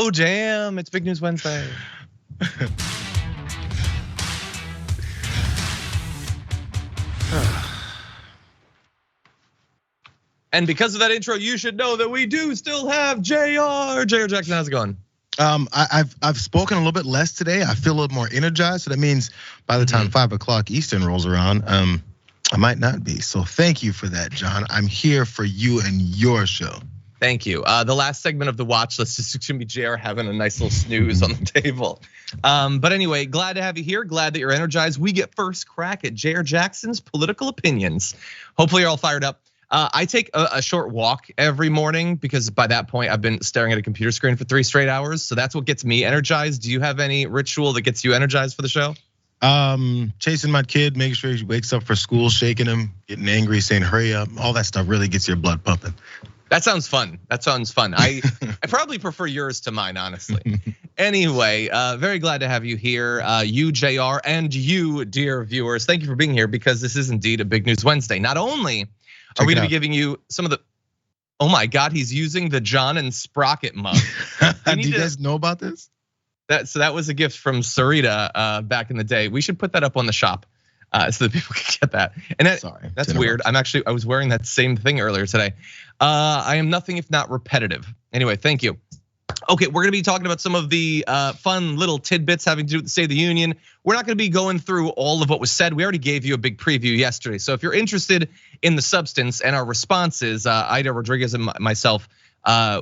Oh, damn, it's Big News Wednesday. And because of that intro, you should know that we do still have Jayar. Jayar Jackson, how's it going? I've spoken a little bit less today. I feel a little more energized. So that means by the time 5 o'clock Eastern rolls around, I might not be. So thank you for that, John. I'm here for you and your show. Thank you. The last segment of the watch list is going to be Jayar having a nice little snooze on the table. But anyway, glad to have you here. Glad that you're energized. We get first crack at Jayar Jackson's political opinions. Hopefully you're all fired up. I take a short walk every morning because by that point I've been staring at a computer screen for 3 straight hours. So that's what gets me energized. Do you have any ritual that gets you energized for the show? Chasing my kid, making sure he wakes up for school, shaking him, getting angry, saying hurry up. All that stuff really gets your blood pumping. That sounds fun. I probably prefer yours to mine, honestly. Anyway, very glad to have you here. You, Jayar, and you, dear viewers. Thank you for being here because this is indeed a Big News Wednesday. Not only are we gonna be giving you some of the, oh my God, he's using the John and Sprocket mug. Do you guys know about this? So that was a gift from Sarita back in the day. We should put that up on the shop so that people can get that. And that's weird. I was wearing that same thing earlier today. I am nothing if not repetitive. Anyway, thank you. Okay, we're gonna be talking about some of the fun little tidbits having to do with the State of the Union. We're not gonna be going through all of what was said. We already gave you a big preview yesterday. So if you're interested in the substance and our responses, Ida Rodriguez and myself,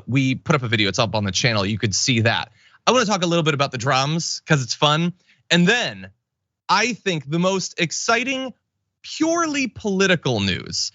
we put up a video. It's up on the channel. You could see that. I wanna talk a little bit about the drums because it's fun. And then I think the most exciting, purely political news.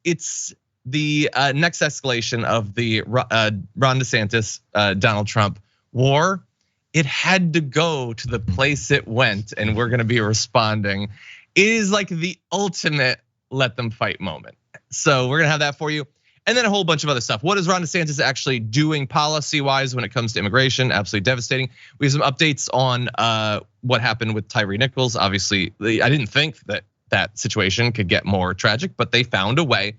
It's the next escalation of the Ron DeSantis, Donald Trump war. It had to go to the place it went, and we're gonna be responding. It is like the ultimate let them fight moment. So we're gonna have that for you. And then a whole bunch of other stuff. What is Ron DeSantis actually doing policy-wise when it comes to immigration? Absolutely devastating. We have some updates on what happened with Tyre Nichols. Obviously, I didn't think that situation could get more tragic, but they found a way.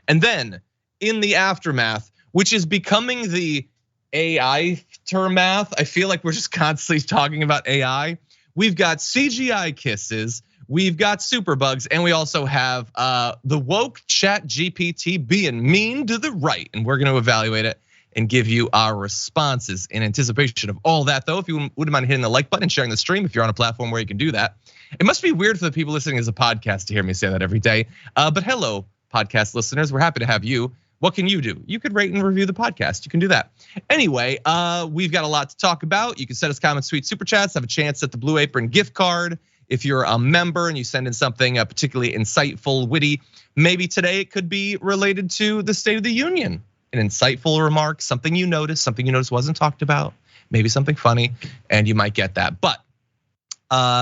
And then in the aftermath, which is becoming the AI term math, I feel like we're just constantly talking about AI. We've got CGI kisses, we've got superbugs, and we also have the woke chat GPT being mean to the right. And we're gonna evaluate it and give you our responses in anticipation of all that. Though, if you wouldn't mind hitting the like button and sharing the stream, if you're on a platform where you can do that. It must be weird for the people listening as a podcast to hear me say that every day. But hello, podcast listeners, we're happy to have you. What can you do? You could rate and review the podcast. You can do that. Anyway, we've got a lot to talk about. You can send us comments, tweets, super chats, have a chance at the Blue Apron gift card. If you're a member and you send in something particularly insightful, witty, maybe today it could be related to the State of the Union. An insightful remark, something you noticed wasn't talked about, maybe something funny, and you might get that. But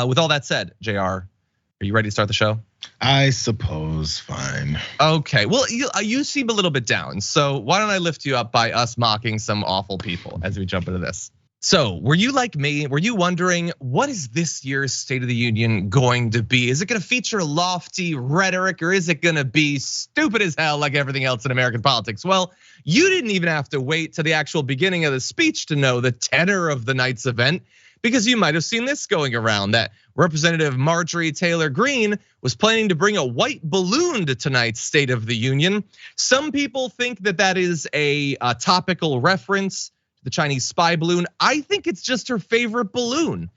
with all that said, Jayar, are you ready to start the show? I suppose, fine. Okay, well, you seem a little bit down. So why don't I lift you up by us mocking some awful people as we jump into this? So were you like me? Were you wondering what is this year's State of the Union going to be? Is it gonna feature lofty rhetoric or is it gonna be stupid as hell like everything else in American politics? Well, you didn't even have to wait to the actual beginning of the speech to know the tenor of the night's event, because you might have seen this going around that Representative Marjorie Taylor Greene was planning to bring a white balloon to tonight's State of the Union. Some people think that is a topical reference to the Chinese spy balloon. I think it's just her favorite balloon.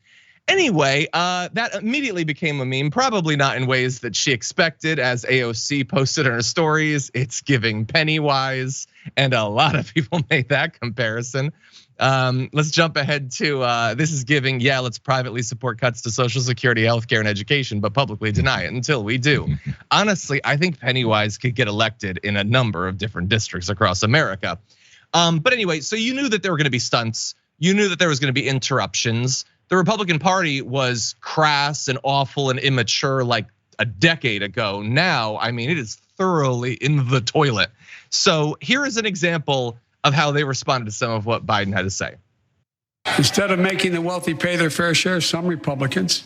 Anyway, that immediately became a meme, probably not in ways that she expected, as AOC posted on her stories. It's giving Pennywise, and a lot of people made that comparison. Let's jump ahead to this is giving, yeah, let's privately support cuts to Social Security, healthcare, and education, but publicly deny it until we do. Honestly, I think Pennywise could get elected in a number of different districts across America. But anyway, so you knew that there were gonna be stunts. You knew that there was gonna be interruptions. The Republican Party was crass and awful and immature like a decade ago. Now, I mean, it is thoroughly in the toilet. So here is an example of how they responded to some of what Biden had to say. Instead of making the wealthy pay their fair share, some Republicans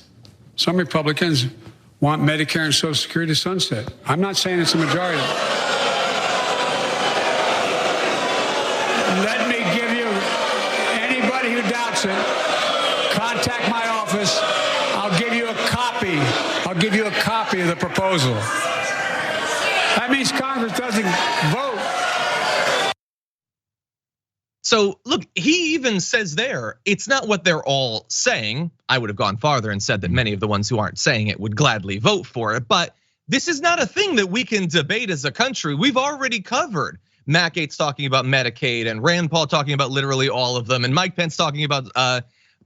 want Medicare and Social Security to sunset. I'm not saying it's a majority. Let me give you, supports it, contact my office. I'll give you a copy. I'll give you a copy of the proposal. That means Congress doesn't vote. So look, he even says there, it's not what they're all saying. I would have gone farther and said that many of the ones who aren't saying it would gladly vote for it, but this is not a thing that we can debate as a country. We've already covered Matt Gaetz talking about Medicaid and Rand Paul talking about literally all of them, and Mike Pence talking about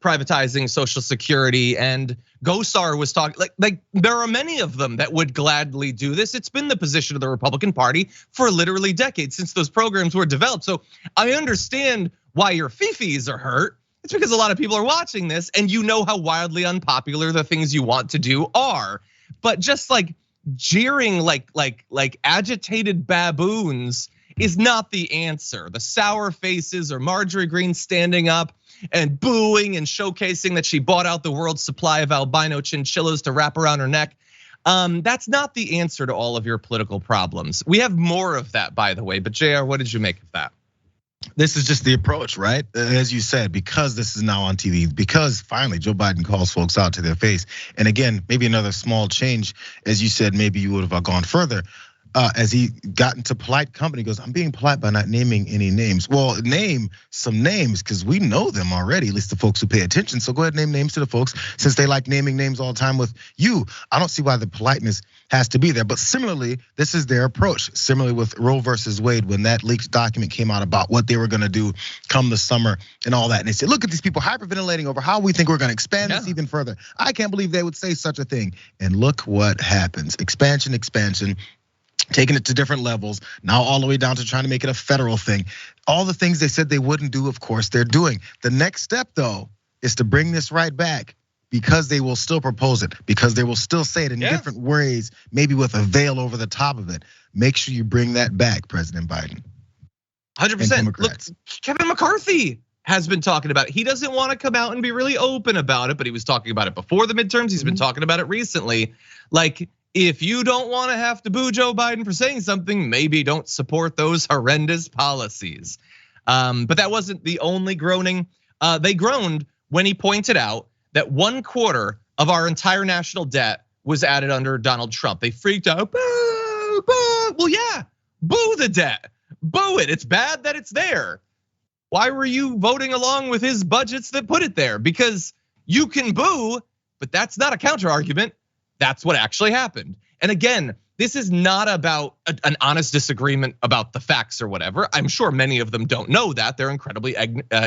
privatizing Social Security, and Gosar was talking, like there are many of them that would gladly do this. It's been the position of the Republican Party for literally decades since those programs were developed. So I understand why your fifis are hurt. It's because a lot of people are watching this and you know how wildly unpopular the things you want to do are. But just like jeering like agitated baboons is not the answer. The sour faces or Marjorie Greene standing up and booing and showcasing that she bought out the world's supply of albino chinchillas to wrap around her neck. That's not the answer to all of your political problems. We have more of that, by the way, but Jayar, what did you make of that? This is just the approach, right? As you said, because this is now on TV, because finally Joe Biden calls folks out to their face. And again, maybe another small change, as you said, maybe you would have gone further. As he got into polite company, he goes, I'm being polite by not naming any names. Well, name some names because we know them already, at least the folks who pay attention. So go ahead and name names to the folks since they like naming names all the time with you. I don't see why the politeness has to be there. But similarly, this is their approach. Similarly with Roe versus Wade, when that leaked document came out about what they were gonna do come the summer and all that. And they said, look at these people hyperventilating over how we think we're gonna expand this even further. I can't believe they would say such a thing. And look what happens, expansion. Taking it to different levels, now all the way down to trying to make it a federal thing. All the things they said they wouldn't do, of course, they're doing. The next step, though, is to bring this right back because they will still propose it, because they will still say it in different ways, maybe with a veil over the top of it. Make sure you bring that back, President Biden. 100%. Look, Kevin McCarthy has been talking about it. He doesn't want to come out and be really open about it, but he was talking about it before the midterms. He's been talking about it recently. Like, if you don't want to have to boo Joe Biden for saying something, maybe don't support those horrendous policies. But that wasn't the only groaning. They groaned when he pointed out that 1/4 of our entire national debt was added under Donald Trump. They freaked out, boo, boo. Well, yeah, boo the debt, boo it. It's bad that it's there. Why were you voting along with his budgets that put it there? Because you can boo, but that's not a counter argument. That's what actually happened. And again, this is not about an honest disagreement about the facts or whatever. I'm sure many of them don't know that. They're incredibly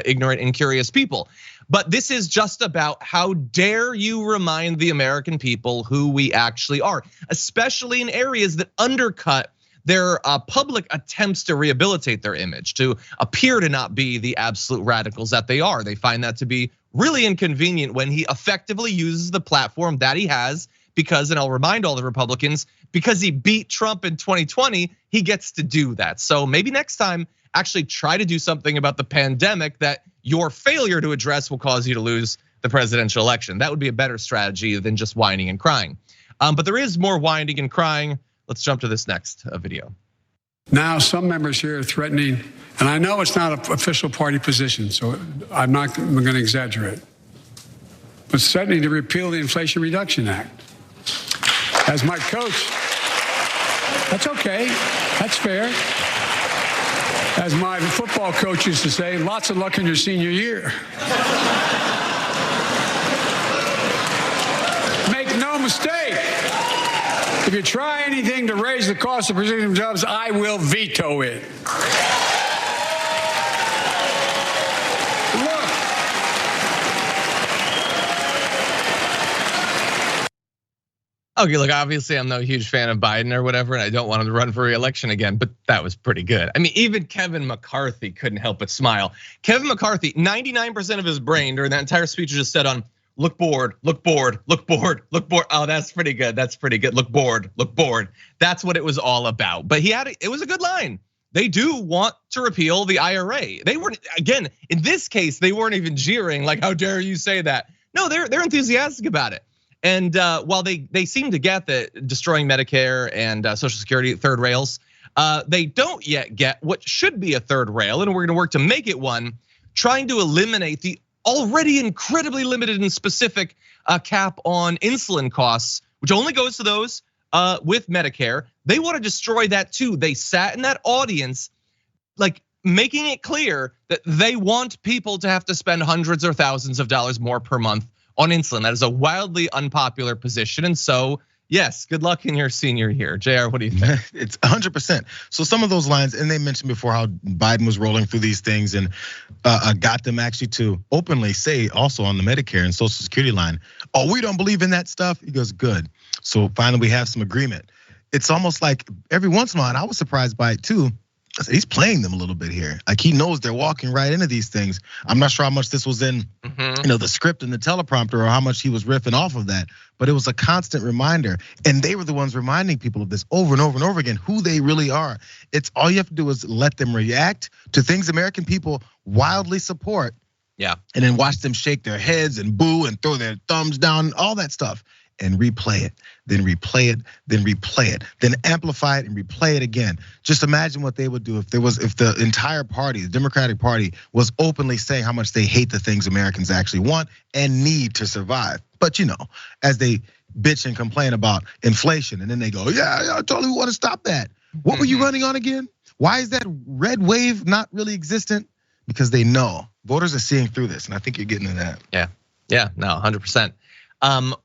ignorant and curious people. But this is just about how dare you remind the American people who we actually are, especially in areas that undercut their public attempts to rehabilitate their image, to appear to not be the absolute radicals that they are. They find that to be really inconvenient when he effectively uses the platform that he has. Because, and I'll remind all the Republicans, because he beat Trump in 2020, he gets to do that. So maybe next time, actually try to do something about the pandemic that your failure to address will cause you to lose the presidential election. That would be a better strategy than just whining and crying. But there is more whining and crying. Let's jump to this next video. Now, some members here are threatening, and I know it's not an official party position, so I'm gonna exaggerate, but threatening to repeal the Inflation Reduction Act. As my coach, that's okay, that's fair. As my football coach used to say, lots of luck in your senior year. Make no mistake, if you try anything to raise the cost of producing jobs, I will veto it. Okay, look, obviously I'm no huge fan of Biden or whatever, and I don't want him to run for re-election again, but that was pretty good. I mean, even Kevin McCarthy couldn't help but smile. Kevin McCarthy, 99% of his brain during that entire speech was just said on, look bored, look bored, look bored, look bored. Oh, that's pretty good, that's pretty good. Look bored, look bored. That's what it was all about. But it was a good line. They do want to repeal the IRA. They weren't, again, in this case, they weren't even jeering like, how dare you say that? No, they're enthusiastic about it. And while they seem to get that destroying Medicare and Social Security third rails, they don't yet get what should be a third rail, and we're gonna work to make it one, trying to eliminate the already incredibly limited and specific cap on insulin costs, which only goes to those with Medicare. They want to destroy that too. They sat in that audience, like making it clear that they want people to have to spend hundreds or thousands of dollars more per month on insulin. That is a wildly unpopular position. And so, yes, good luck in your senior year. Jayar, what do you think? It's 100%. So some of those lines, and they mentioned before how Biden was rolling through these things and got them actually to openly say also on the Medicare and Social Security line, oh, we don't believe in that stuff. He goes, good. So finally we have some agreement. It's almost like every once in a while, and I was surprised by it too, he's playing them a little bit here. Like he knows they're walking right into these things. I'm not sure how much this was in, the script and the teleprompter, or how much he was riffing off of that. But it was a constant reminder, and they were the ones reminding people of this over and over and over again, who they really are. It's all you have to do is let them react to things American people wildly support. Yeah, and then watch them shake their heads and boo and throw their thumbs down, all that stuff. And replay it, then replay it, then replay it, then amplify it and replay it again. Just imagine what they would do if the entire party, the Democratic Party, was openly saying how much they hate the things Americans actually want and need to survive. But as they bitch and complain about inflation, and then they go, yeah, I totally want to stop that. What were you running on again? Why is that red wave not really existent? Because they know voters are seeing through this, and I think you're getting to that. Yeah, no, 100%.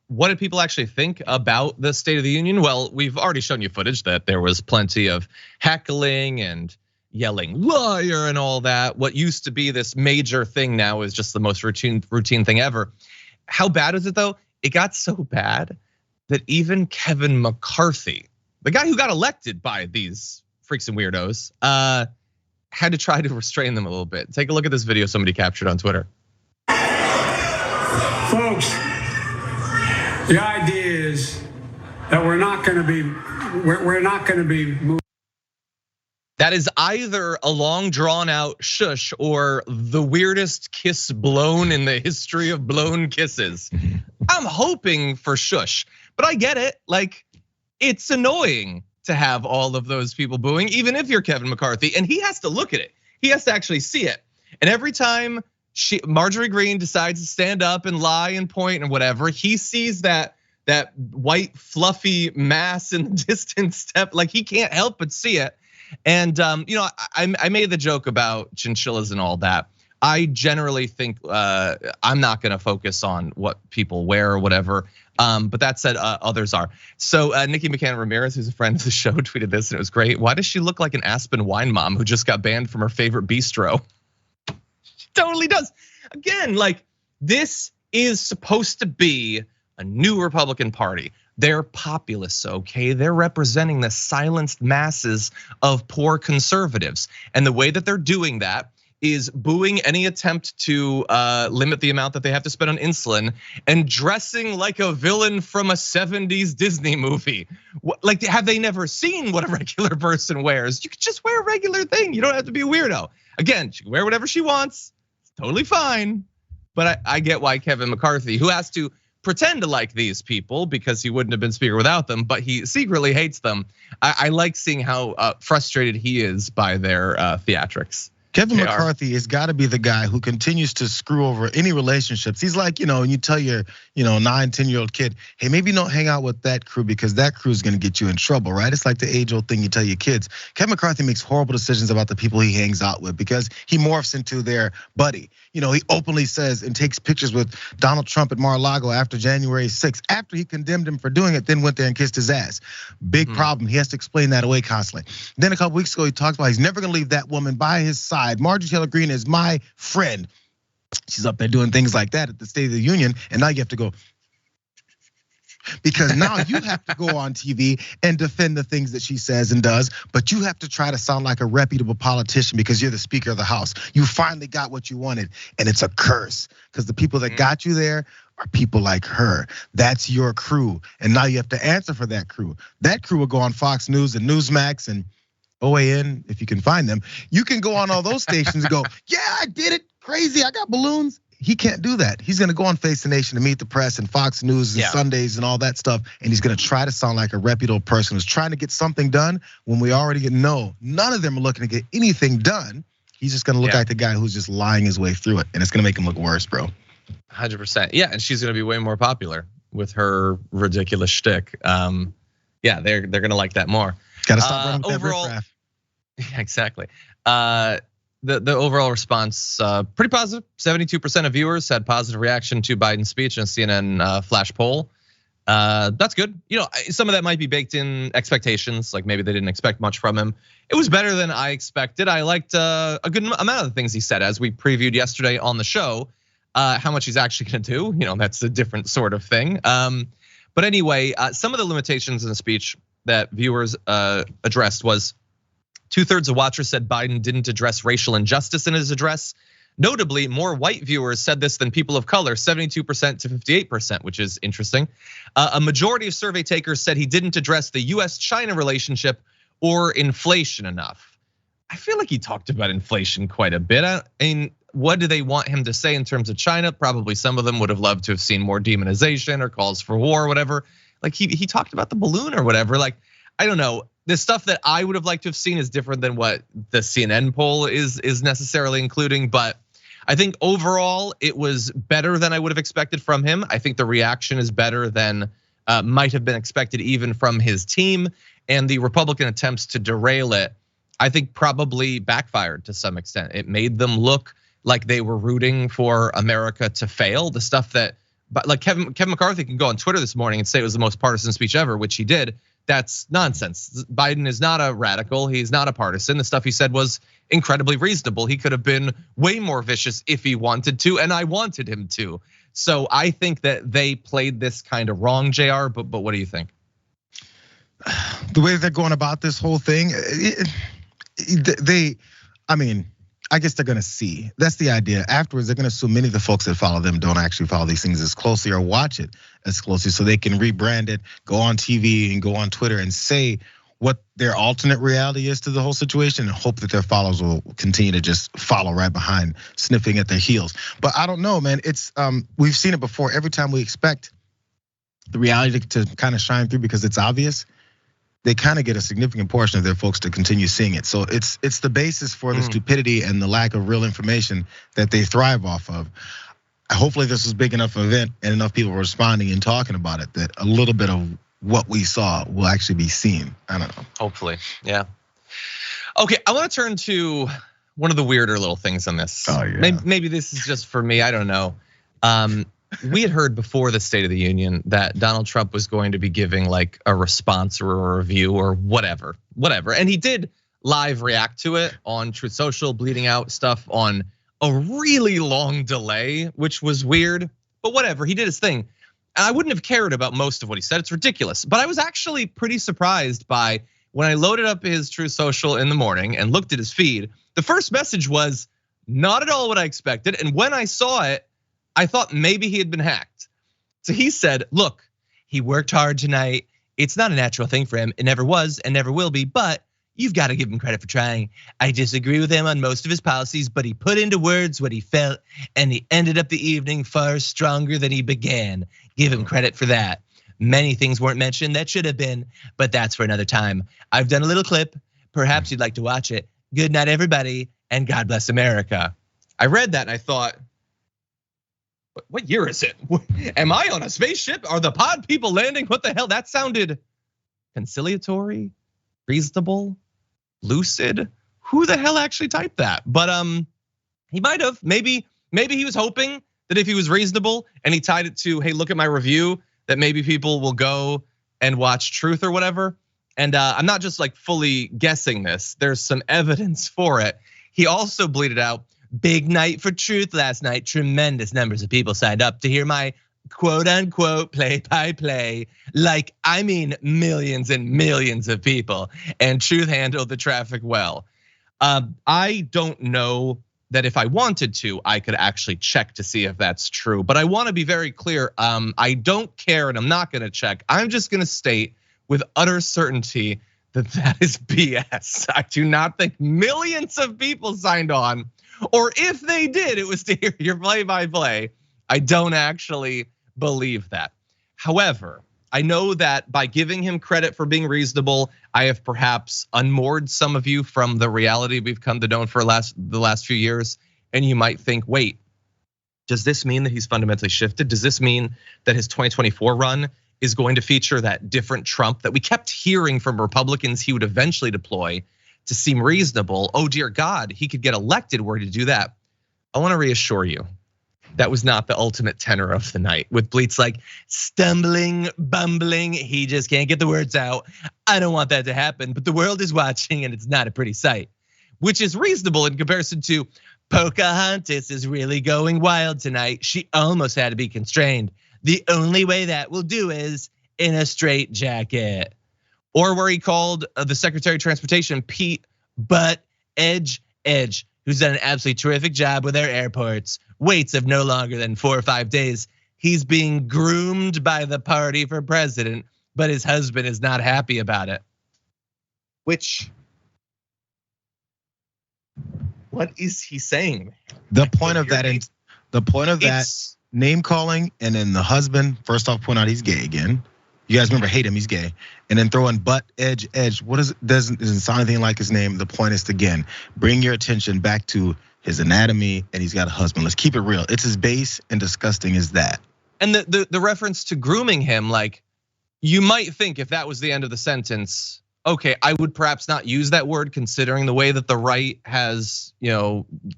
What did people actually think about the State of the Union? Well, we've already shown you footage that there was plenty of heckling and yelling liar and all that. What used to be this major thing now is just the most routine thing ever. How bad is it though? It got so bad that even Kevin McCarthy, the guy who got elected by these freaks and weirdos, had to try to restrain them a little bit. Take a look at this video somebody captured on Twitter. Folks, the idea is that we're not going to be moved. That is either a long drawn out shush or the weirdest kiss blown in the history of blown kisses. I'm hoping for shush, but I get it. Like, it's annoying to have all of those people booing, even if you're Kevin McCarthy, and he has to look at it. He has to actually see it. And every time Marjorie Greene decides to stand up and lie and point and whatever, he sees that white fluffy mass in the distance step, like he can't help but see it. And I made the joke about chinchillas and all that. I generally think I'm not gonna focus on what people wear or whatever. But that said, others are. So Nikki McCann Ramirez, who's a friend of the show, tweeted this and it was great. Why does she look like an Aspen wine mom who just got banned from her favorite bistro? Totally does. Again, like, this is supposed to be a new Republican Party. They're populists, okay? They're representing the silenced masses of poor conservatives. And the way that they're doing that is booing any attempt to limit the amount that they have to spend on insulin and dressing like a villain from a 70s Disney movie. Like, have they never seen what a regular person wears? You could just wear a regular thing. You don't have to be a weirdo. Again, she can wear whatever she wants. Totally fine, but I get why Kevin McCarthy, who has to pretend to like these people because he wouldn't have been speaker without them, but he secretly hates them. I like seeing how frustrated he is by their theatrics. Kevin McCarthy has got to be the guy who continues to screw over any relationships. He's like, and you tell your 9-10-year-old kid, hey, maybe don't hang out with that crew because that crew is going to get you in trouble, right? It's like the age-old thing you tell your kids. Kevin McCarthy makes horrible decisions about the people he hangs out with because he morphs into their buddy. He openly says and takes pictures with Donald Trump at Mar-a-Lago after January 6th, after he condemned him for doing it, then went there and kissed his ass. Big problem. He has to explain that away constantly. Then a couple weeks ago, he talks about he's never going to leave that woman by his side. Marjorie Taylor Greene is my friend. She's up there doing things like that at the State of the Union, and now you have to go, because now you have to go on TV and defend the things that she says and does, but you have to try to sound like a reputable politician because you're the Speaker of the House. You finally got what you wanted, and it's a curse because the people that got you there are people like her. That's your crew, and now you have to answer for that crew. That crew will go on Fox News and Newsmax and OAN, if you can find them. You can go on all those stations and go, yeah, I did it, crazy, I got balloons. He can't do that. He's gonna go on Face the Nation to Meet the Press and Fox News and Sundays and all that stuff. And he's gonna try to sound like a reputable person who's trying to get something done when we already know none of them are looking to get anything done. He's just gonna look like the guy who's just lying his way through it, and it's gonna make him look worse, bro. 100%. Yeah, and she's gonna be way more popular with her ridiculous shtick. Yeah, they're gonna like that more. Gotta stop running with overall, that riff-raff. Yeah, exactly. The overall response pretty positive. 72% of viewers had positive reaction to Biden's speech in a CNN flash poll. That's good. You know, some of that might be baked in expectations, like maybe they didn't expect much from him. It was better than I expected. I liked a good amount of the things he said, as we previewed yesterday on the show. How much he's actually gonna do, you know, that's a different sort of thing. But anyway, some of the limitations in the speech that viewers addressed was 2/3 of watchers said Biden didn't address racial injustice in his address. Notably, more white viewers said this than people of color, 72% to 58%, which is interesting. A majority of survey takers said he didn't address the US-China relationship or inflation enough. I feel like he talked about inflation quite a bit. I mean, what do they want him to say in terms of China? Probably some of them would have loved to have seen more demonization or calls for war or whatever. Like he talked about the balloon or whatever. Like, I don't know. The stuff that I would have liked to have seen is different than what the CNN poll is necessarily including. But I think overall it was better than I would have expected from him. I think the reaction is better than might have been expected even from his team. And the Republican attempts to derail it, I think probably backfired to some extent. It made them look like they were rooting for America to fail. The stuff that, but like Kevin McCarthy can go on Twitter this morning and say it was the most partisan speech ever, which he did. That's nonsense. Biden is not a radical. He's not a partisan. The stuff he said was incredibly reasonable. He could have been way more vicious if he wanted to, and I wanted him to. So I think that they played this kind of wrong, Jayar, but what do you think? The way they're going about this whole thing, I mean, I guess they're gonna see. That's the idea. Afterwards, they're gonna assume many of the folks that follow them don't actually follow these things as closely or watch it as closely, so they can rebrand it, go on TV and go on Twitter and say what their alternate reality is to the whole situation, and hope that their followers will continue to just follow right behind, sniffing at their heels. But I don't know, man. It's we've seen it before. Every time we expect the reality to kind of shine through because it's obvious, they kind of get a significant portion of their folks to continue seeing it. So it's the basis for the stupidity and the lack of real information that they thrive off of. Hopefully this was big enough event and enough people were responding and talking about it that a little bit of what we saw will actually be seen. I don't know. Hopefully, yeah. Okay, I want to turn to one of the weirder little things on this. Oh yeah. Maybe this is just for me, I don't know. We had heard before the State of the Union that Donald Trump was going to be giving like a response or a review or whatever. And he did live react to it on Truth Social, bleeding out stuff on a really long delay, which was weird, but whatever, he did his thing. And I wouldn't have cared about most of what he said, it's ridiculous. But I was actually pretty surprised by when I loaded up his Truth Social in the morning and looked at his feed, the first message was not at all what I expected. And when I saw it, I thought maybe he had been hacked. So he said, look, he worked hard tonight. It's not a natural thing for him. It never was and never will be, but you've got to give him credit for trying. I disagree with him on most of his policies, but he put into words what he felt and he ended up the evening far stronger than he began. Give him credit for that. Many things weren't mentioned that should have been, but that's for another time. I've done a little clip. Perhaps you'd like to watch it. Good night, everybody, and God bless America. I read that and I thought, what year is it? Am I on a spaceship? Are the pod people landing? What the hell? That sounded conciliatory, reasonable, lucid. Who the hell actually typed that? But he might have. Maybe he was hoping that if he was reasonable and he tied it to, hey, look at my review, that maybe people will go and watch Truth or whatever. And I'm not just like fully guessing this. There's some evidence for it. He also bleated out, big night for Truth last night. Tremendous numbers of people signed up to hear my quote unquote play by play. Like, I mean, millions and millions of people, and Truth handled the traffic well. I don't know that if I wanted to, I could actually check to see if that's true, but I want to be very clear. I don't care and I'm not gonna check. I'm just gonna state with utter certainty that is BS. I do not think millions of people signed on, or if they did, it was to hear your play by play. I don't actually believe that. However, I know that by giving him credit for being reasonable, I have perhaps unmoored some of you from the reality we've come to know for the last few years. And you might think, wait, does this mean that he's fundamentally shifted? Does this mean that his 2024 run is going to feature that different Trump that we kept hearing from Republicans he would eventually deploy to seem reasonable? Oh dear God, he could get elected were he to do that. I want to reassure you, that was not the ultimate tenor of the night, with Bleats like stumbling, bumbling, he just can't get the words out. I don't want that to happen, but the world is watching and it's not a pretty sight, which is reasonable in comparison to Pocahontas is really going wild tonight. She almost had to be constrained. The only way that will do is in a straight jacket. Or where he called the Secretary of Transportation Pete Butt Edge, who's done an absolutely terrific job with our airports. Waits of no longer than 4 or 5 days. He's being groomed by the party for president, but his husband is not happy about it. What is he saying? The point of that name calling, and then the husband, first off, point out he's gay again. You guys remember, hate him, he's gay. And then throwing butt edge. What is it? Doesn't sound anything like his name. The point is to, again, bring your attention back to his anatomy, and he's got a husband. Let's keep it real. It's as base and disgusting as that. And the reference to grooming him, like, you might think if that was the end of the sentence, okay, I would perhaps not use that word considering the way that the right has,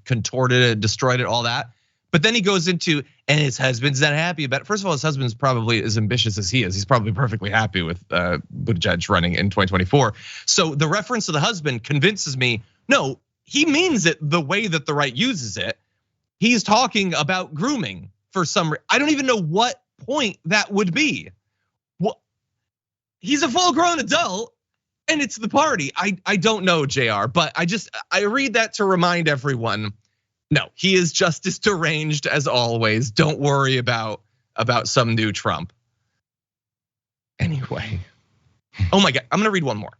contorted it, destroyed it, all that. But then he goes into, and his husband's not happy about it. First of all, his husband's probably as ambitious as he is. He's probably perfectly happy with Buttigieg running in 2024. So the reference to the husband convinces me, no, he means it the way that the right uses it. He's talking about grooming for some, I don't even know what point that would be. Well, he's a full-grown adult and it's the party. I don't know, Jayar, but I read that to remind everyone, no, he is just as deranged as always. Don't worry about some new Trump. Anyway, oh my God, I'm gonna read one more.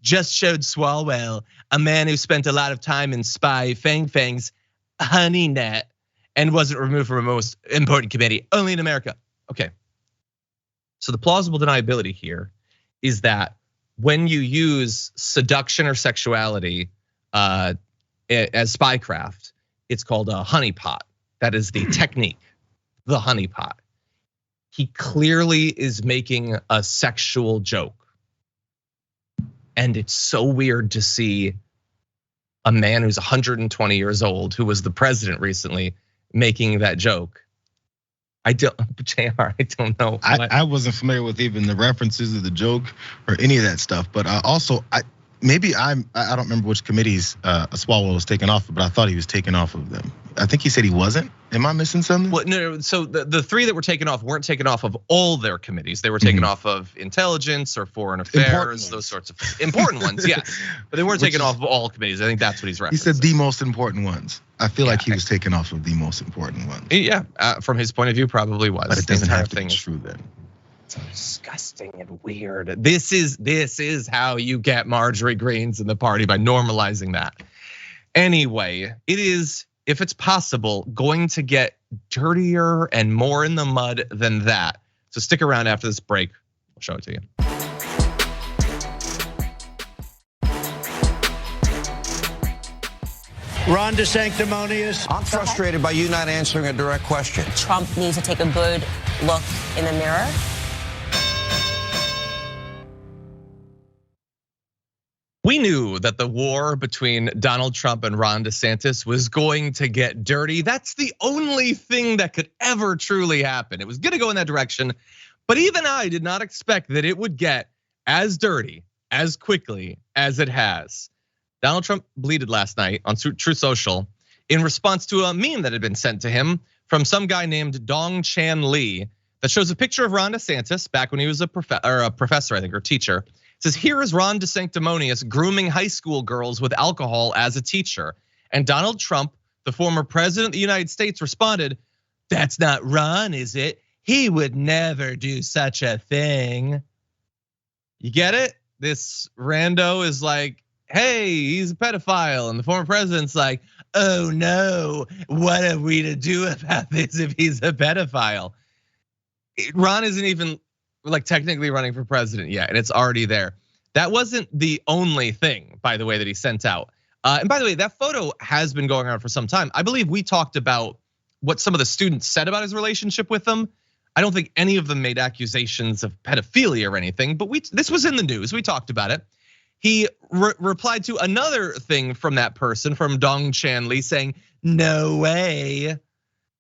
Just showed Swalwell, a man who spent a lot of time in Spy Fang's honey net and wasn't removed from a most important committee, only in America. Okay, so the plausible deniability here is that when you use seduction or sexuality as spycraft, it's called a honeypot. That is the technique, the honeypot. He clearly is making a sexual joke. And it's so weird to see a man who's 120 years old, who was the president recently, making that joke. Jayar, I don't know. I wasn't familiar with even the references of the joke or any of that stuff. But also, I don't remember which committees Swalwell was taken off of, but I thought he was taken off of them. I think he said he wasn't. Am I missing something? Well, no. So the 3 that were taken off weren't taken off of all their committees. They were taken off of intelligence or foreign affairs, those sorts of important ones, yes. But they weren't taken off of all committees. I think that's what he's referencing. He said the most important ones. I feel like he was taken off of the most important ones. Yeah, from his point of view, probably was. But it doesn't have to be true then. So disgusting and weird. This is how you get Marjorie Greens in the party, by normalizing that. Anyway, it is, if it's possible, going to get dirtier and more in the mud than that. So stick around after this break. I'll show it to you. Ron DeSanctimonious. I'm frustrated by you not answering a direct question. Trump needs to take a good look in the mirror. We knew that the war between Donald Trump and Ron DeSantis was going to get dirty. That's the only thing that could ever truly happen. It was gonna go in that direction, but even I did not expect that it would get as dirty as quickly as it has. Donald Trump bleated last night on Truth Social in response to a meme that had been sent to him from some guy named Dong Chan Lee that shows a picture of Ron DeSantis back when he was a professor, I think, or teacher. It says, here is Ron DeSanctimonious grooming high school girls with alcohol as a teacher. And Donald Trump, the former president of the United States, responded, that's not Ron, is it? He would never do such a thing. You get it? This rando is like, hey, he's a pedophile. And the former president's like, oh no, what are we to do about this if he's a pedophile? Ron isn't even like technically running for president yet, and it's already there. That wasn't the only thing, by the way, that he sent out. And by the way, that photo has been going around for some time. I believe we talked about what some of the students said about his relationship with them. I don't think any of them made accusations of pedophilia or anything, but this was in the news. We talked about it. He replied to another thing from that person, from Dong Chan Lee, saying, "No way."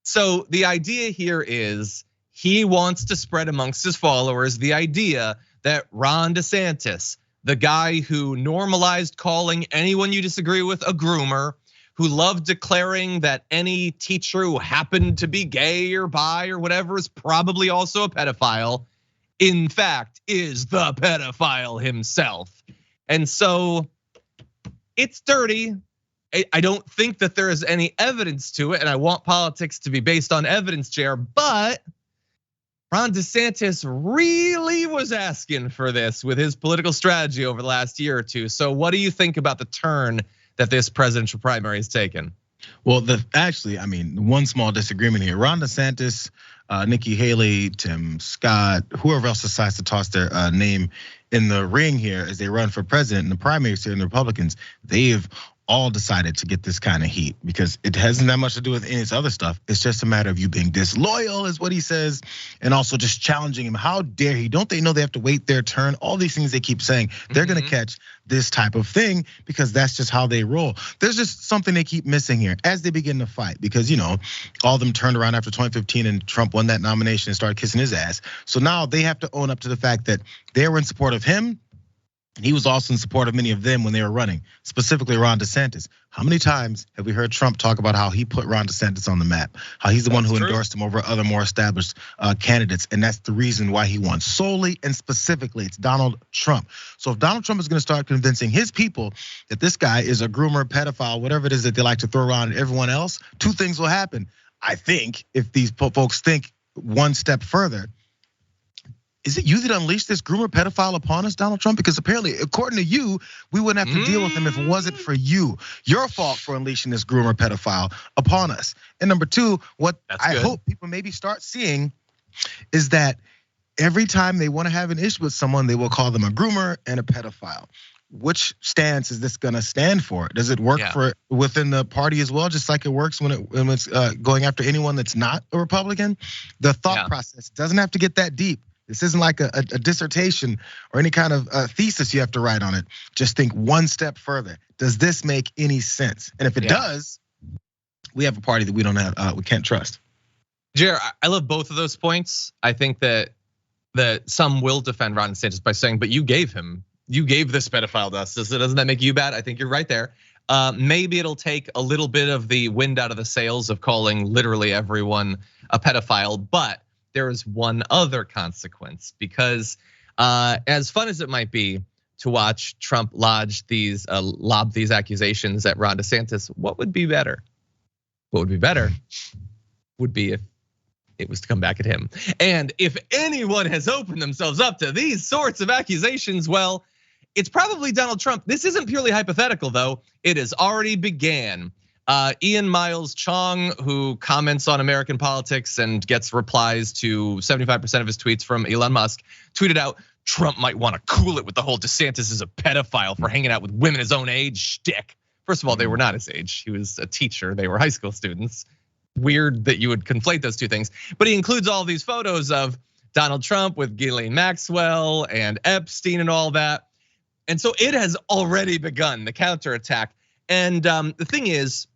So the idea here is he wants to spread amongst his followers the idea that Ron DeSantis, the guy who normalized calling anyone you disagree with a groomer, who loved declaring that any teacher who happened to be gay or bi or whatever is probably also a pedophile, in fact, is the pedophile himself. And so it's dirty. I don't think that there is any evidence to it, and I want politics to be based on evidence, Jayar, but Ron DeSantis really was asking for this with his political strategy over the last year or two. So what do you think about the turn that this presidential primary has taken? Well, actually, I mean, one small disagreement here. Ron DeSantis, Nikki Haley, Tim Scott, whoever else decides to toss their name in the ring here as they run for president in the primaries here in the Republicans, they've all decided to get this kind of heat because it hasn't that much to do with any of this other stuff. It's just a matter of you being disloyal, is what he says, and also just challenging him. How dare he? Don't they know they have to wait their turn? All these things they keep saying, they're gonna catch this type of thing because that's just how they roll. There's just something they keep missing here as they begin to fight because all of them turned around after 2015 and Trump won that nomination and started kissing his ass. So now they have to own up to the fact that they were in support of him. He was also in support of many of them when they were running, specifically Ron DeSantis. How many times have we heard Trump talk about how he put Ron DeSantis on the map? How he's the one who endorsed him over other more established candidates, and that's the reason why he won. Solely and specifically, it's Donald Trump. So if Donald Trump is gonna start convincing his people that this guy is a groomer, pedophile, whatever it is that they like to throw around at everyone else, two things will happen. I think if these folks think one step further, is it you that unleashed this groomer pedophile upon us, Donald Trump? Because apparently, according to you, we wouldn't have to deal with him if it wasn't for you. Your fault for unleashing this groomer pedophile upon us. And number two, what I hope people maybe start seeing is that every time they want to have an issue with someone, they will call them a groomer and a pedophile. Which stance is this gonna stand for? Does it work for within the party as well, just like it works when it's going after anyone that's not a Republican? The thought process doesn't have to get that deep. This isn't like a dissertation or any kind of thesis you have to write on it. Just think one step further. Does this make any sense? And if it does, we have a party that we don't have, we can't trust. Jayar, I love both of those points. I think that some will defend Ron DeSantis by saying, but you gave this pedophile to us. Doesn't that make you bad? I think you're right there. Maybe it'll take a little bit of the wind out of the sails of calling literally everyone a pedophile, but there is one other consequence because as fun as it might be to watch Trump lob these accusations at Ron DeSantis, what would be better? What would be better would be if it was to come back at him. And if anyone has opened themselves up to these sorts of accusations, well, it's probably Donald Trump. This isn't purely hypothetical though. It has already began. Ian Miles Chong, who comments on American politics and gets replies to 75% of his tweets from Elon Musk, tweeted out, Trump might want to cool it with the whole DeSantis is a pedophile for hanging out with women his own age shtick. First of all, they were not his age. He was a teacher. They were high school students. Weird that you would conflate those two things. But he includes all these photos of Donald Trump with Ghislaine Maxwell and Epstein and all that. And so it has already begun, the counterattack. And the thing is,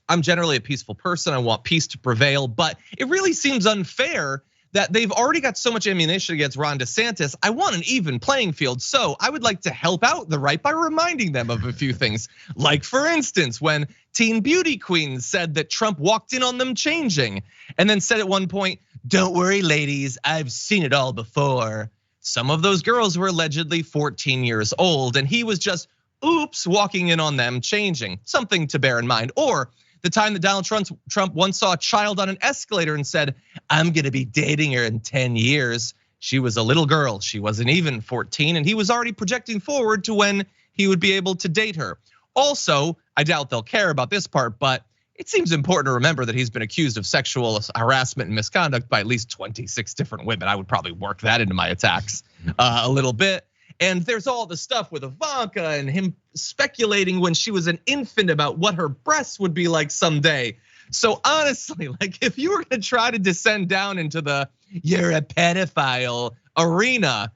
I'm generally a peaceful person. I want peace to prevail, but it really seems unfair that they've already got so much ammunition against Ron DeSantis. I want an even playing field. So I would like to help out the right by reminding them of a few things. Like for instance, when teen beauty queens said that Trump walked in on them changing and then said at one point, don't worry ladies, I've seen it all before. Some of those girls were allegedly 14 years old and he was just, oops, walking in on them changing. Something to bear in mind. Or the time that Donald Trump once saw a child on an escalator and said, I'm gonna be dating her in 10 years. She was a little girl, she wasn't even 14, and he was already projecting forward to when he would be able to date her. Also, I doubt they'll care about this part, but it seems important to remember that he's been accused of sexual harassment and misconduct by at least 26 different women. I would probably work that into my attacks a little bit. And there's all the stuff with Ivanka and him speculating when she was an infant about what her breasts would be like someday. So honestly, like if you were gonna try to descend down into the you're a pedophile arena,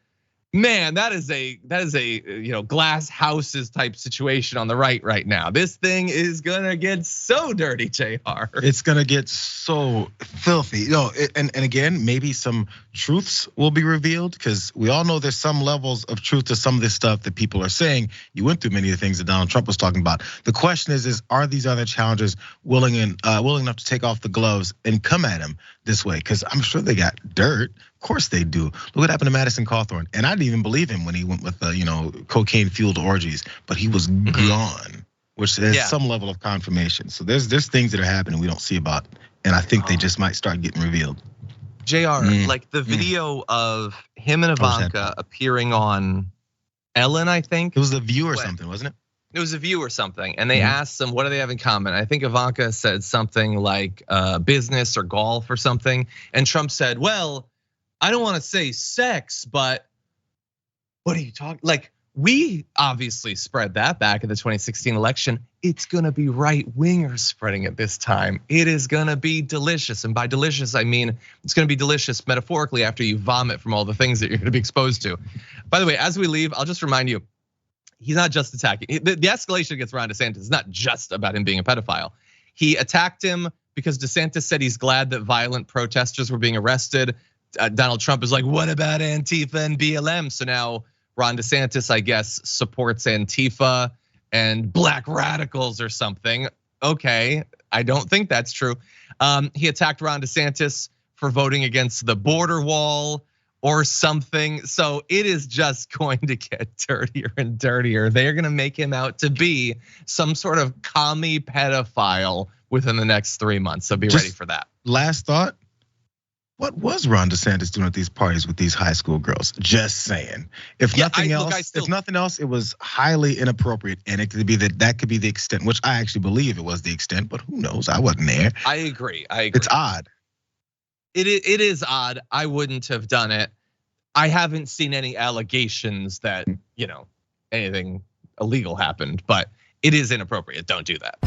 man, that is a glass houses type situation on the right now. This thing is gonna get so dirty, Jayar. It's gonna get so filthy. And again, maybe some truths will be revealed, because we all know there's some levels of truth to some of this stuff that people are saying. You went through many of the things that Donald Trump was talking about. The question is are these other challengers willing enough to take off the gloves and come at him this way? Because I'm sure they got dirt. Of course they do. Look what happened to Madison Cawthorn. And I didn't even believe him when he went with cocaine fueled orgies, but he was gone, which is some level of confirmation. So there's things that are happening we don't see about, and I think they just might start getting revealed. Jayar, like the video of him and Ivanka appearing on Ellen, I think. It was The View or something, wasn't it? It was A View or something, and they asked them, what do they have in common? I think Ivanka said something like business or golf or something, and Trump said, well, I don't want to say sex, but what are you talking? Like, we obviously spread that back in the 2016 election. It's gonna be right wingers spreading it this time. It is gonna be delicious. And by delicious, I mean, it's gonna be delicious metaphorically after you vomit from all the things that you're gonna be exposed to. By the way, as we leave, I'll just remind you, he's not just attacking. The escalation against Ron DeSantis is not just about him being a pedophile. He attacked him because DeSantis said he's glad that violent protesters were being arrested. Donald Trump is like, what about Antifa and BLM? So now Ron DeSantis, I guess, supports Antifa and black radicals or something. Okay, I don't think that's true. He attacked Ron DeSantis for voting against the border wall or something. So it is just going to get dirtier and dirtier. They're gonna make him out to be some sort of commie pedophile within the next 3 months. So be ready for that. Last thought. What was Ron DeSantis doing at these parties with these high school girls? Just saying. If nothing else, it was highly inappropriate, and it could be that could be the extent, which I actually believe it was the extent, but who knows? I wasn't there. I agree. It's odd. It is odd. I wouldn't have done it. I haven't seen any allegations that anything illegal happened, but it is inappropriate. Don't do that.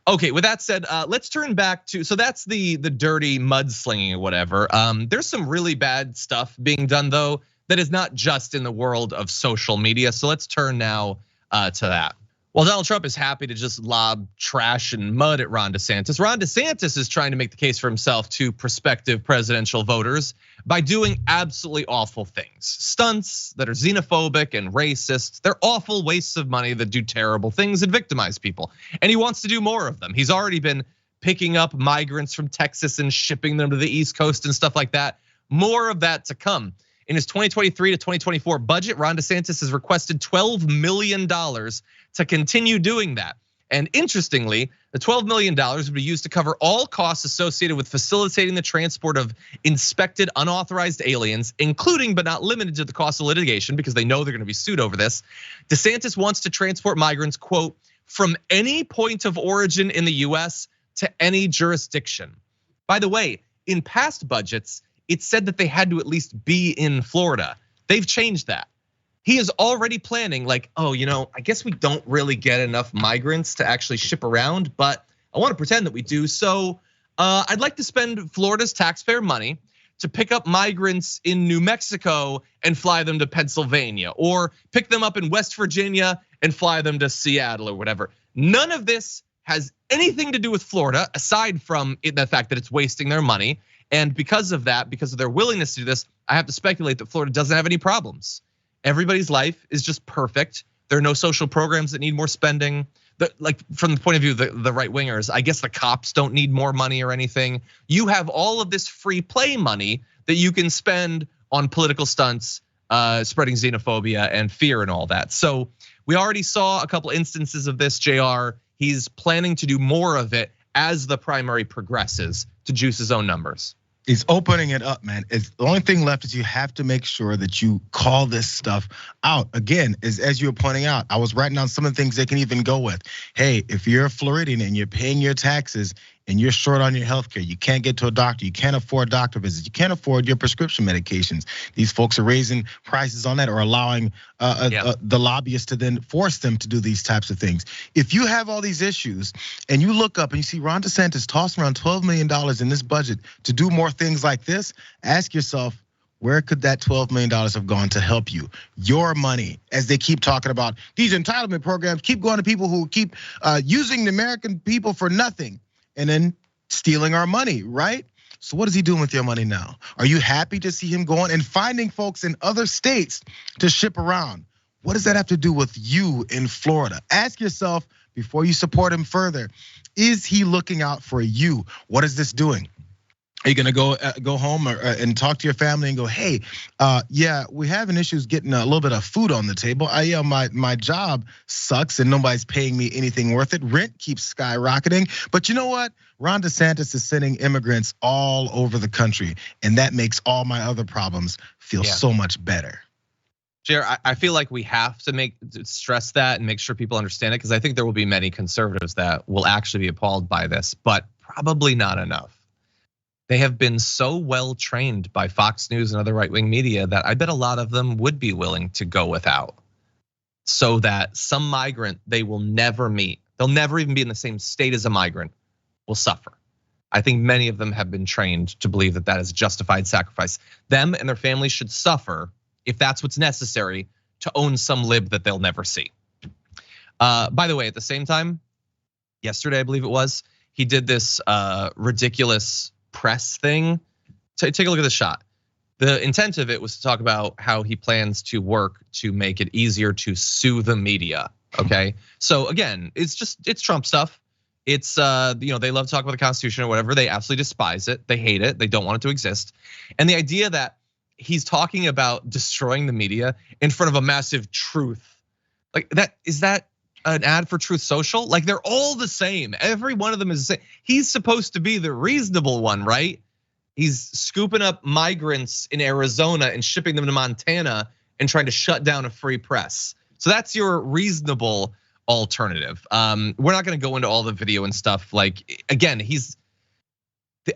Okay, with that said, let's turn back to, so that's the dirty mudslinging or whatever. There's some really bad stuff being done though that is not just in the world of social media. So let's turn now to that. While Donald Trump is happy to just lob trash and mud at Ron DeSantis is trying to make the case for himself to prospective presidential voters by doing absolutely awful things. Stunts that are xenophobic and racist. They're awful wastes of money that do terrible things and victimize people. And he wants to do more of them. He's already been picking up migrants from Texas and shipping them to the East Coast and stuff like that. More of that to come. In his 2023 to 2024 budget, Ron DeSantis has requested $12 million to continue doing that. And interestingly, the $12 million would be used to cover all costs associated with facilitating the transport of inspected unauthorized aliens, including but not limited to the cost of litigation, because they know they're gonna be sued over this. DeSantis wants to transport migrants, quote, from any point of origin in the US to any jurisdiction. By the way, in past budgets, it said that they had to at least be in Florida. They've changed that. He is already planning like, oh, I guess we don't really get enough migrants to actually ship around, but I want to pretend that we do. So I'd like to spend Florida's taxpayer money to pick up migrants in New Mexico and fly them to Pennsylvania, or pick them up in West Virginia and fly them to Seattle or whatever. None of this has anything to do with Florida, aside from the fact that it's wasting their money. And because of that, because of their willingness to do this, I have to speculate that Florida doesn't have any problems. Everybody's life is just perfect. There are no social programs that need more spending. Like from the point of view of the right wingers, I guess the cops don't need more money or anything. You have all of this free play money that you can spend on political stunts, spreading xenophobia and fear and all that. So we already saw a couple instances of this, Jayar. He's planning to do more of it as the primary progresses to juice his own numbers. He's opening it up, man. It's the only thing left is you have to make sure that you call this stuff out. Again, as you were pointing out, I was writing down some of the things they can even go with. Hey, if you're a Floridian and you're paying your taxes and you're short on your healthcare, you can't get to a doctor, you can't afford doctor visits, you can't afford your prescription medications. These folks are raising prices on that or allowing the lobbyists to then force them to do these types of things. If you have all these issues and you look up and you see Ron Desantis tossing around $12 million in this budget to do more things like this, ask yourself, where could that $12 million have gone to help you? Your money, as they keep talking about these entitlement programs, keep going to people who keep using the American people for nothing and then stealing our money, right? So what is he doing with your money now? Are you happy to see him going and finding folks in other states to ship around? What does that have to do with you in Florida? Ask yourself before you support him further, is he looking out for you? What is this doing? Are you gonna go home and talk to your family and go, hey, yeah, we're having issues getting a little bit of food on the table. My job sucks and nobody's paying me anything worth it. Rent keeps skyrocketing. But you know what? Ron DeSantis is sending immigrants all over the country, and that makes all my other problems feel so much better. Jayar, I feel like we have to stress that and make sure people understand it, because I think there will be many conservatives that will actually be appalled by this, but probably not enough. They have been so well trained by Fox News and other right-wing media that I bet a lot of them would be willing to go without, so that some migrant they will never meet, they'll never even be in the same state as a migrant, will suffer. I think many of them have been trained to believe that that is a justified sacrifice. Them and their families should suffer if that's what's necessary to own some lib that they'll never see. By the way, at the same time, yesterday I believe it was, he did this ridiculous press thing. Take a look at the shot. The intent of it was to talk about how he plans to work to make it easier to sue the media. Okay, so again, it's Trump stuff. It's they love to talk about the Constitution or whatever. They absolutely despise it. They hate it. They don't want it to exist. And the idea that he's talking about destroying the media in front of a massive Truth, like that, is that an ad for Truth Social? Like they're all the same. Every one of them is the same. He's supposed to be the reasonable one, right? He's scooping up migrants in Arizona and shipping them to Montana and trying to shut down a free press. So that's your reasonable alternative. We're not gonna go into all the video and stuff. Like again,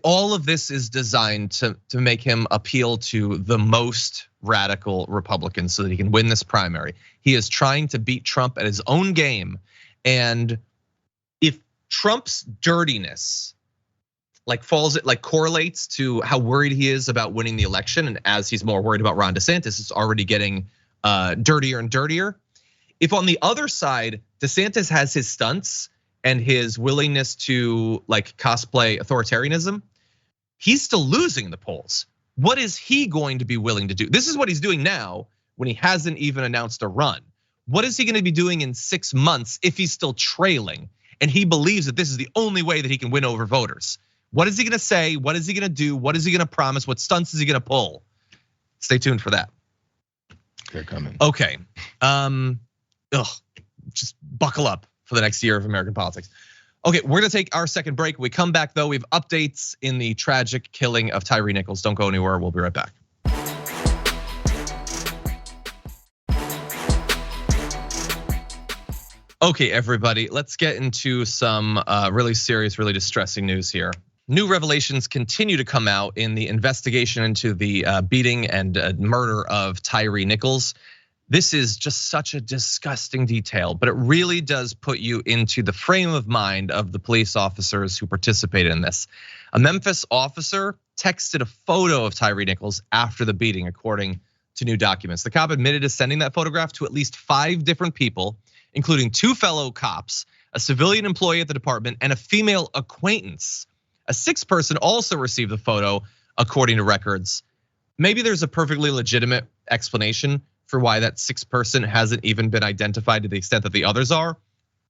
all of this is designed to make him appeal to the most radical Republicans so that he can win this primary. He is trying to beat Trump at his own game. And if Trump's dirtiness correlates to how worried he is about winning the election, and as he's more worried about Ron DeSantis, it's already getting dirtier and dirtier. If on the other side, DeSantis has his stunts and his willingness to cosplay authoritarianism, he's still losing the polls. What is he going to be willing to do? This is what he's doing now when he hasn't even announced a run. What is he gonna be doing in 6 months if he's still trailing and he believes that this is the only way that he can win over voters? What is he gonna say? What is he gonna do? What is he gonna promise? What stunts is he gonna pull? Stay tuned for that. They're coming. Okay, just buckle up for the next year of American politics. Okay, we're gonna take our second break. When we come back though, we have updates in the tragic killing of Tyre Nichols. Don't go anywhere, we'll be right back. Okay, everybody, let's get into some really serious, really distressing news here. New revelations continue to come out in the investigation into the beating and murder of Tyre Nichols. This is just such a disgusting detail, but it really does put you into the frame of mind of the police officers who participated in this. A Memphis officer texted a photo of Tyre Nichols after the beating, according to new documents. The cop admitted to sending that photograph to at least 5 different people, including 2 fellow cops, a civilian employee at the department, and a female acquaintance. A 6th person also received the photo, according to records. Maybe there's a perfectly legitimate explanation for why that 6th person hasn't even been identified to the extent that the others are.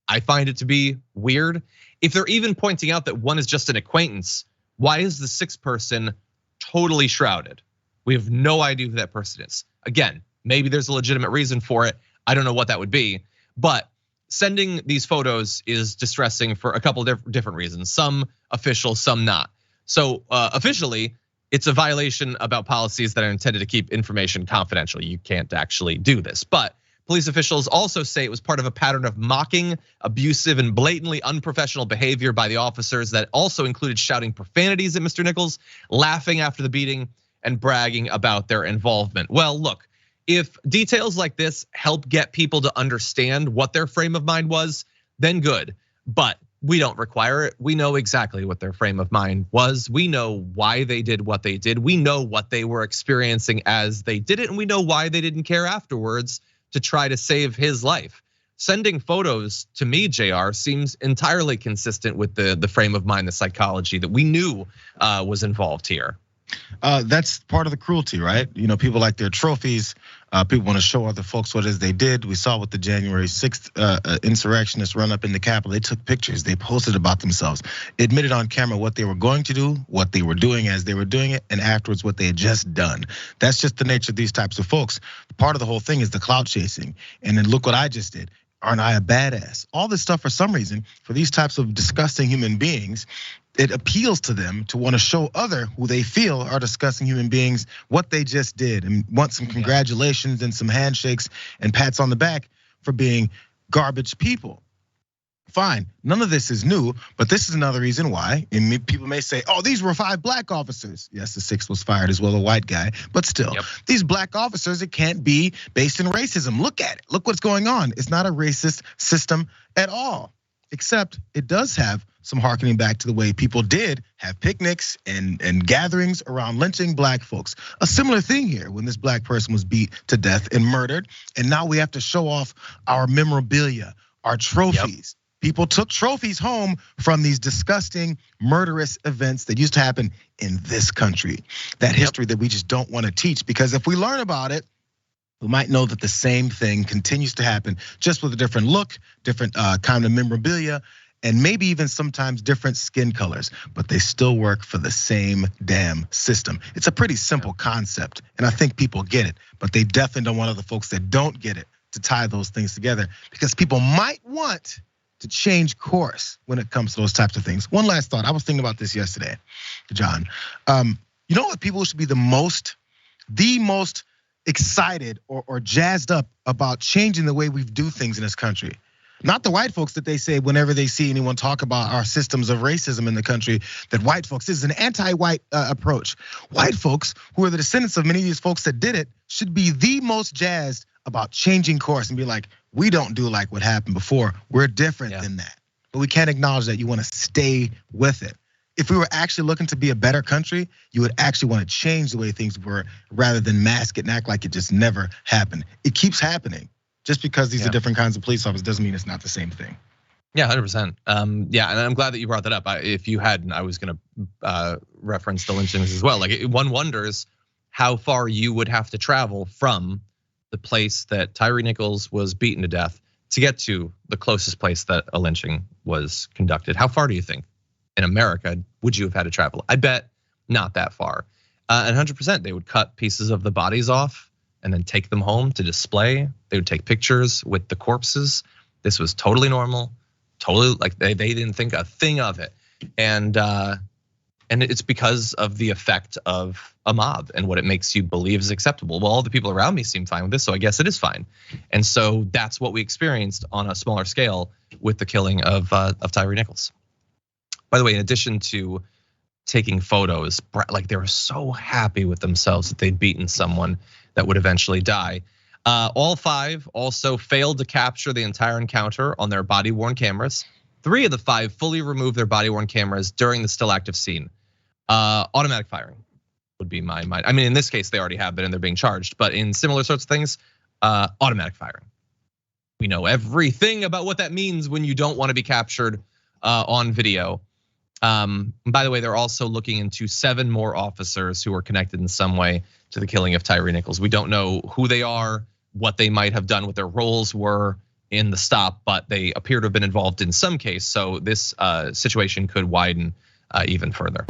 I find it to be weird. If they're even pointing out that one is just an acquaintance, why is the 6th person totally shrouded? We have no idea who that person is. Again, maybe there's a legitimate reason for it. I don't know what that would be, but sending these photos is distressing for a couple of different reasons. Some official, some not. So officially, it's a violation about policies that are intended to keep information confidential. You can't actually do this. But police officials also say it was part of a pattern of mocking, abusive, and blatantly unprofessional behavior by the officers that also included shouting profanities at Mr. Nichols, laughing after the beating, and bragging about their involvement. Well, look, if details like this help get people to understand what their frame of mind was, then good. But we don't require it. We know exactly what their frame of mind was. We know why they did what they did. We know what they were experiencing as they did it, and we know why they didn't care afterwards to try to save his life. Sending photos to me, Jayar, seems entirely consistent with the frame of mind, the psychology that we knew was involved here. That's part of the cruelty, right? You know, people like their trophies. People want to show other folks what it is they did. We saw with the January 6th insurrectionists run up in the Capitol. They took pictures, they posted about themselves, admitted on camera what they were going to do, what they were doing as they were doing it, and afterwards what they had just done. That's just the nature of these types of folks. Part of the whole thing is the clout chasing. And then look what I just did. Aren't I a badass? All this stuff, for some reason, for these types of disgusting human beings, it appeals to them to want to show other who they feel are disgusting human beings what they just did, and want some congratulations and some handshakes and pats on the back for being garbage people. Fine, none of this is new, but this is another reason why. And people may say, oh, these were 5 black officers. Yes, the 6th was fired as well, a white guy, but still, these black officers, it can't be based in racism. Look at it, look what's going on. It's not a racist system at all, except it does have some harkening back to the way people did have picnics and gatherings around lynching black folks. A similar thing here when this black person was beat to death and murdered, and now we have to show off our memorabilia, our trophies. People took trophies home from these disgusting, murderous events that used to happen in this country. That history that we just don't want to teach, because if we learn about it, we might know that the same thing continues to happen, just with a different look, different kind of memorabilia, and maybe even sometimes different skin colors, but they still work for the same damn system. It's a pretty simple concept, and I think people get it, but they definitely don't want other folks that don't get it to tie those things together, because people might want to change course when it comes to those types of things. One last thought, I was thinking about this yesterday, John. You know what people should be the most excited or jazzed up about changing the way we do things in this country? Not the white folks that they say whenever they see anyone talk about our systems of racism in the country, that white folks, this is an anti-white approach. White folks, who are the descendants of many of these folks that did it, should be the most jazzed about changing course and be like, we don't do like what happened before. We're different than that. But we can't acknowledge that. You want to stay with it. If we were actually looking to be a better country, you would actually want to change the way things were rather than mask it and act like it just never happened. It keeps happening. Just because these are different kinds of police officers doesn't mean it's not the same thing. Yeah, 100%. Yeah, and I'm glad that you brought that up. If you hadn't, I was gonna reference the lynchings as well. Like, one wonders how far you would have to travel from the place that Tyre Nichols was beaten to death to get to the closest place that a lynching was conducted. How far do you think in America would you have had to travel? I bet not that far. And 100%, they would cut pieces of the bodies off and then take them home to display. They would take pictures with the corpses. This was totally normal, totally like they didn't think a thing of it. And it's because of the effect of a mob and what it makes you believe is acceptable. Well, all the people around me seem fine with this, so I guess it is fine. And so that's what we experienced on a smaller scale with the killing of Tyre Nichols. By the way, in addition to taking photos, like they were so happy with themselves that they'd beaten someone that would eventually die. All 5 also failed to capture the entire encounter on their body-worn cameras. 3 of the 5 fully removed their body-worn cameras during the still active scene. Automatic firing would be my mind. I mean, in this case, they already have been and they're being charged, but in similar sorts of things, automatic firing. We know everything about what that means when you don't want to be captured on video. By the way, they're also looking into 7 more officers who are connected in some way to the killing of Tyre Nichols. We don't know who they are, what they might have done, what their roles were in the stop, but they appear to have been involved in some case. So this situation could widen even further.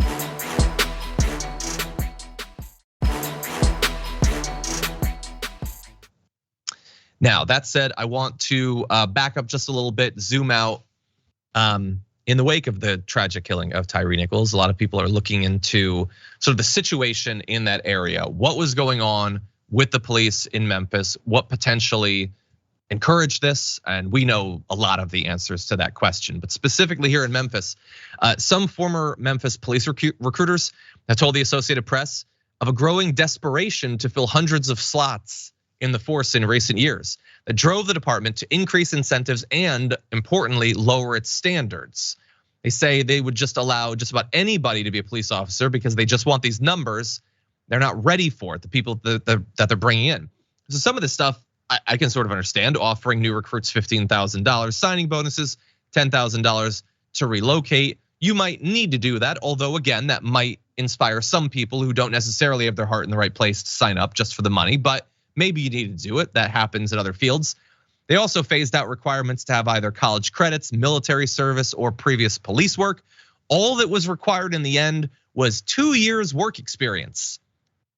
Now, that said, I want to back up just a little bit, zoom out. In the wake of the tragic killing of Tyre Nichols, a lot of people are looking into sort of the situation in that area. What was going on with the police in Memphis? What potentially encouraged this? And we know a lot of the answers to that question. But specifically here in Memphis, some former Memphis police recruiters have told the Associated Press of a growing desperation to fill hundreds of slots in the force in recent years that drove the department to increase incentives and, importantly, lower its standards. They say they would just allow just about anybody to be a police officer because they just want these numbers. They're not ready for it, the people that they're bringing in. So some of this stuff I can sort of understand, offering new recruits $15,000 signing bonuses, $10,000 to relocate. You might need to do that, although again, that might inspire some people who don't necessarily have their heart in the right place to sign up just for the money, but maybe you need to do it. That happens in other fields. They also phased out requirements to have either college credits, military service, or previous police work. All that was required in the end was 2 years work experience.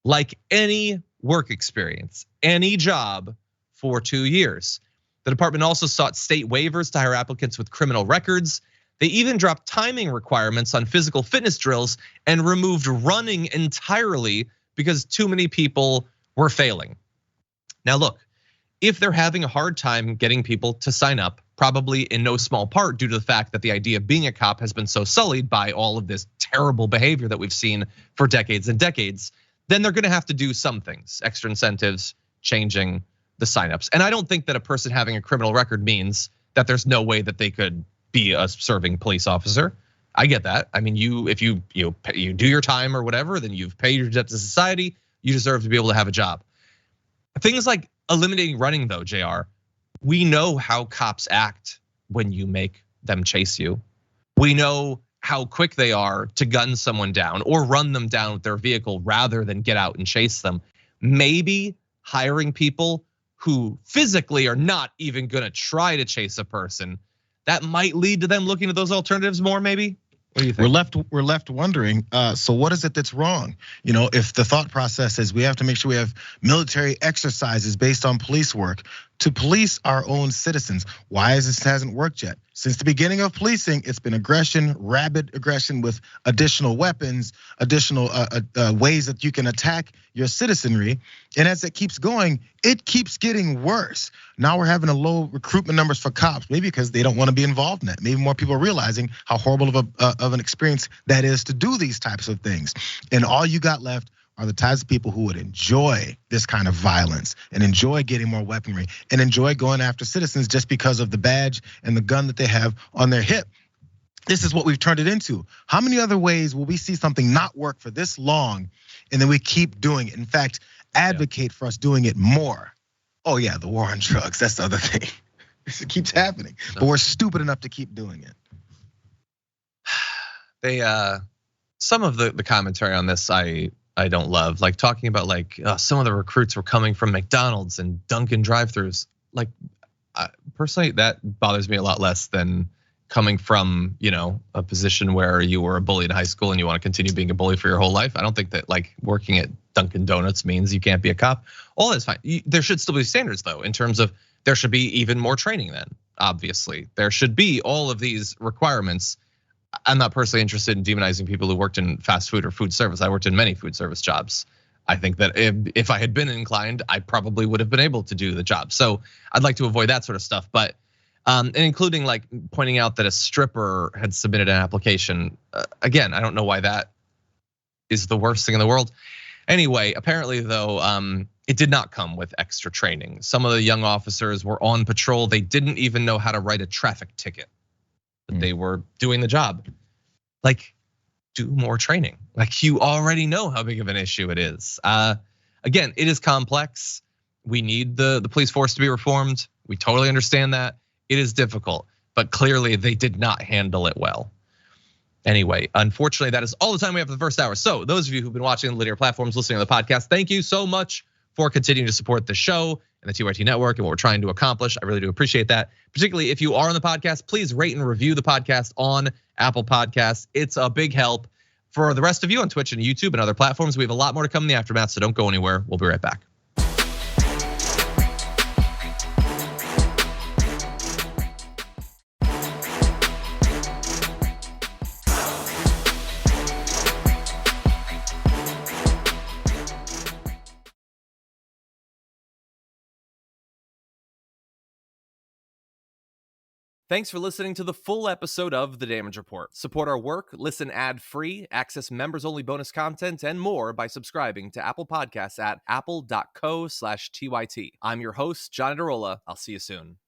Like any work experience, any job for 2 years. The department also sought state waivers to hire applicants with criminal records. They even dropped timing requirements on physical fitness drills and removed running entirely because too many people were failing. Now look, if they're having a hard time getting people to sign up, probably in no small part due to the fact that the idea of being a cop has been so sullied by all of this terrible behavior that we've seen for decades and decades, then they're gonna have to do some things, extra incentives, changing the signups. And I don't think that a person having a criminal record means that there's no way that they could be a serving police officer. I get that. I mean, if you do your time or whatever, then you've paid your debt to society, you deserve to be able to have a job. Things like eliminating running though, Jayar, we know how cops act when you make them chase you. We know how quick they are to gun someone down or run them down with their vehicle rather than get out and chase them. Maybe hiring people who physically are not even gonna try to chase a person, that might lead to them looking at those alternatives more, maybe? What do you think? We're left wondering, so what is it that's wrong? If the thought process is we have to make sure we have military exercises based on police work to police our own citizens. Why is this hasn't worked yet? Since the beginning of policing, it's been aggression, rabid aggression with additional weapons, additional ways that you can attack your citizenry. And as it keeps going, it keeps getting worse. Now we're having a low recruitment numbers for cops, maybe because they don't want to be involved in that. Maybe more people are realizing how horrible of an experience that is to do these types of things. And all you got left are the types of people who would enjoy this kind of violence and enjoy getting more weaponry and enjoy going after citizens just because of the badge and the gun that they have on their hip. This is what we've turned it into. How many other ways will we see something not work for this long and then we keep doing it? In fact, advocate for us doing it more. Oh yeah, the war on drugs, that's the other thing. It keeps happening, but we're stupid enough to keep doing it. Some of the commentary on this I don't love, like talking about like some of the recruits were coming from McDonald's and Dunkin' drive-thrus. Like personally, that bothers me a lot less than coming from a position where you were a bully in high school and you want to continue being a bully for your whole life. I don't think that like working at Dunkin' Donuts means you can't be a cop. All that's fine. There should still be standards though, in terms of there should be even more training then. Obviously, there should be all of these requirements. I'm not personally interested in demonizing people who worked in fast food or food service. I worked in many food service jobs. I think that if I had been inclined, I probably would have been able to do the job. So I'd like to avoid that sort of stuff. But and including like pointing out that a stripper had submitted an application. Again, I don't know why that is the worst thing in the world. Anyway, apparently though, it did not come with extra training. Some of the young officers were on patrol. They didn't even know how to write a traffic ticket. They were doing the job. Like, do more training. Like you already know how big of an issue it is. Again, it is complex. We need the police force to be reformed. We totally understand that. It is difficult, but clearly they did not handle it well. Anyway, unfortunately, that is all the time we have for the first hour. So those of you who've been watching the linear platforms, listening to the podcast, thank you so much for continuing to support the show and the TYT network and what we're trying to accomplish. I really do appreciate that. Particularly if you are on the podcast, please rate and review the podcast on Apple Podcasts. It's a big help. For the rest of you on Twitch and YouTube and other platforms, we have a lot more to come in the aftermath, so don't go anywhere. We'll be right back. Thanks for listening to the full episode of The Damage Report. Support our work, listen ad-free, access members-only bonus content, and more by subscribing to Apple Podcasts at apple.co/TYT. I'm your host, John Adarola. I'll see you soon.